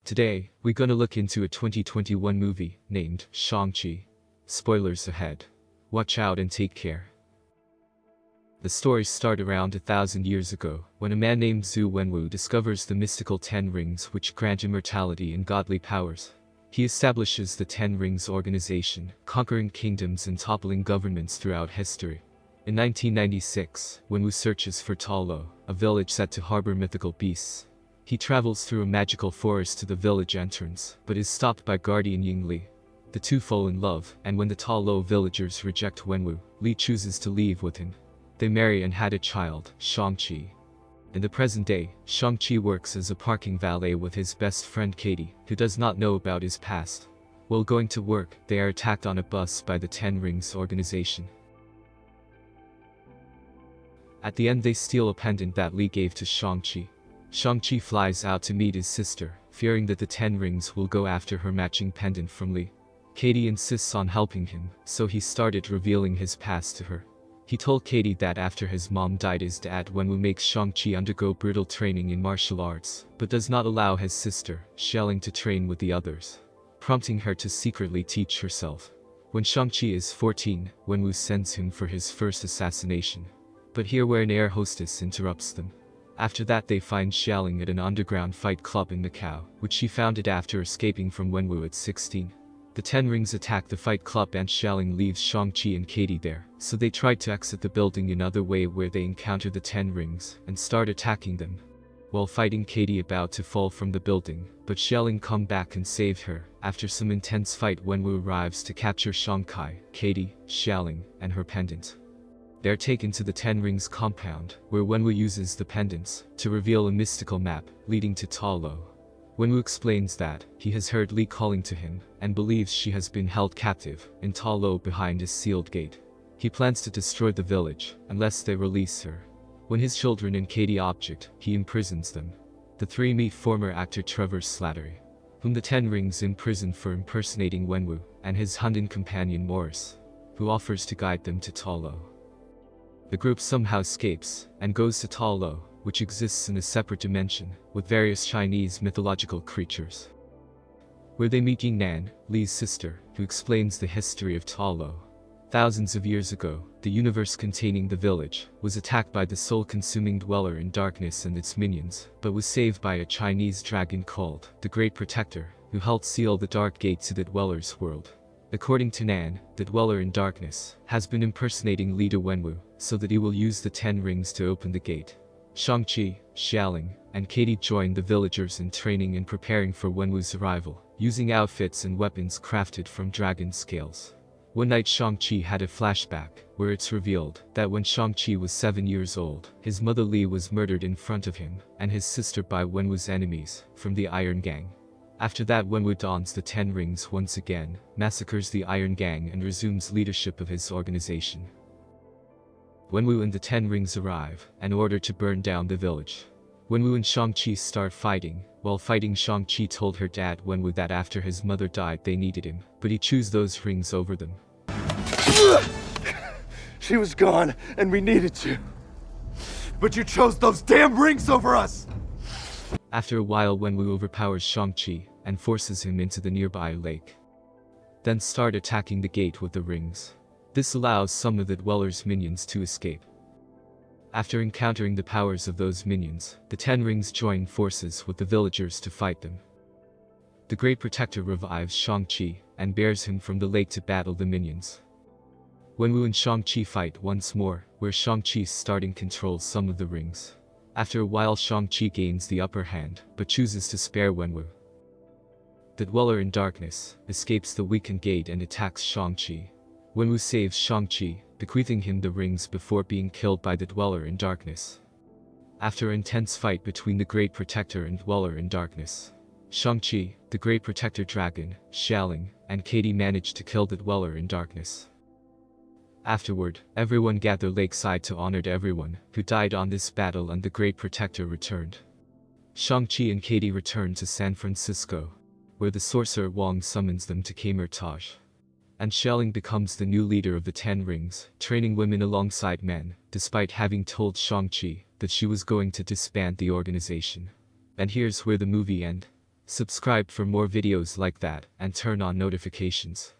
Today, we're gonna look into a 2021 movie named Shang-Chi. Spoilers ahead. Watch out and take care. The story starts around 1,000 years ago, when a man named Zhu Wenwu discovers the mystical Ten Rings which grant immortality and godly powers. He establishes the Ten Rings organization, conquering kingdoms and toppling governments throughout history. In 1996, Wenwu searches for Ta Lo, a village set to harbor mythical beasts. He travels through a magical forest to the village entrance, but is stopped by guardian Ying Li. The two fall in love, and when the Ta Lo villagers reject Wenwu, Li chooses to leave with him. They marry and had a child, Shang-Chi. In the present day, Shang-Chi works as a parking valet with his best friend Katie, who does not know about his past. While going to work, they are attacked on a bus by the Ten Rings organization. At the end they steal a pendant that Li gave to Shang-Chi. Shang-Chi flies out to meet his sister, fearing that the Ten Rings will go after her matching pendant from Li. Katie insists on helping him, so he started revealing his past to her. He told Katie that after his mom died his dad Wenwu makes Shang-Chi undergo brutal training in martial arts, but does not allow his sister, Shang, to train with the others, prompting her to secretly teach herself. When Shang-Chi is 14, Wenwu sends him for his first assassination. But here where an air hostess interrupts them. After that they find Shang at an underground fight club in Macau, which she founded after escaping from Wenwu at 16. The Ten Rings attack the fight club and Shang leaves Shang-Chi and Katie there, so they try to exit the building another way where they encounter the Ten Rings and start attacking them. While fighting Katie about to fall from the building, but Shang come back and save her. After some intense fight Wenwu arrives to capture Shang-Chi, Katie, Shang, and her pendant. They are taken to the Ten Rings compound, where Wenwu uses the pendants to reveal a mystical map leading to Ta Lo. Wenwu explains that he has heard Li calling to him and believes she has been held captive in Ta Lo behind a sealed gate. He plans to destroy the village unless they release her. When his children and Katie object, he imprisons them. The three meet former actor Trevor Slattery, whom the Ten Rings imprison for impersonating Wenwu, and his Hundan companion Morris, who offers to guide them to Ta Lo. The group somehow escapes and goes to Ta Lo, which exists in a separate dimension, with various Chinese mythological creatures. Where they meet Ying Nan, Li's sister, who explains the history of Ta Lo. Thousands of years ago, the universe containing the village was attacked by the soul-consuming dweller in darkness and its minions, but was saved by a Chinese dragon called the Great Protector, who helped seal the dark gate to the dweller's world. According to Nan, the dweller in darkness has been impersonating leader Wenwu, so that he will use the Ten Rings to open the gate. Shang-Chi, Shang, and Katie join the villagers in training and preparing for Wenwu's arrival, using outfits and weapons crafted from dragon scales. One night Shang-Chi had a flashback, where it's revealed that when Shang-Chi was 7 years old, his mother Li was murdered in front of him, and his sister by Wenwu's enemies, from the Iron Gang. After that Wenwu dons the Ten Rings once again, massacres the Iron Gang and resumes leadership of his organization. Wenwu and the Ten Rings arrive, and order to burn down the village. Wenwu and Shang-Chi start fighting. While fighting Shang-Chi told her dad Wenwu that after his mother died they needed him, but he chose those rings over them. She was gone, and we needed you. But you chose those damn rings over us! After a while Wenwu overpowers Shang-Chi and forces him into the nearby lake. Then start attacking the gate with the rings. This allows some of the dwellers' minions to escape. After encountering the powers of those minions, the Ten Rings join forces with the villagers to fight them. The Great Protector revives Shang-Chi and bears him from the lake to battle the minions. Wenwu and Shang-Chi fight once more, where Shang-Chi starting controls some of the rings. After a while Shang-Chi gains the upper hand, but chooses to spare Wenwu. The Dweller in Darkness escapes the weakened gate and attacks Shang-Chi. Wenwu saves Shang-Chi, bequeathing him the rings before being killed by the Dweller in Darkness. After an intense fight between the Great Protector and Dweller in Darkness, Shang-Chi, the Great Protector Dragon, Shang, and Katie manage to kill the Dweller in Darkness. Afterward, everyone gathered lakeside to honor everyone who died on this battle, and the Great Protector returned. Shang-Chi and Katie return to San Francisco, where the sorcerer Wong summons them to Kamertage. And Shang becomes the new leader of the Ten Rings, training women alongside men, despite having told Shang-Chi that she was going to disband the organization. And here's where the movie ends. Subscribe for more videos like that and turn on notifications.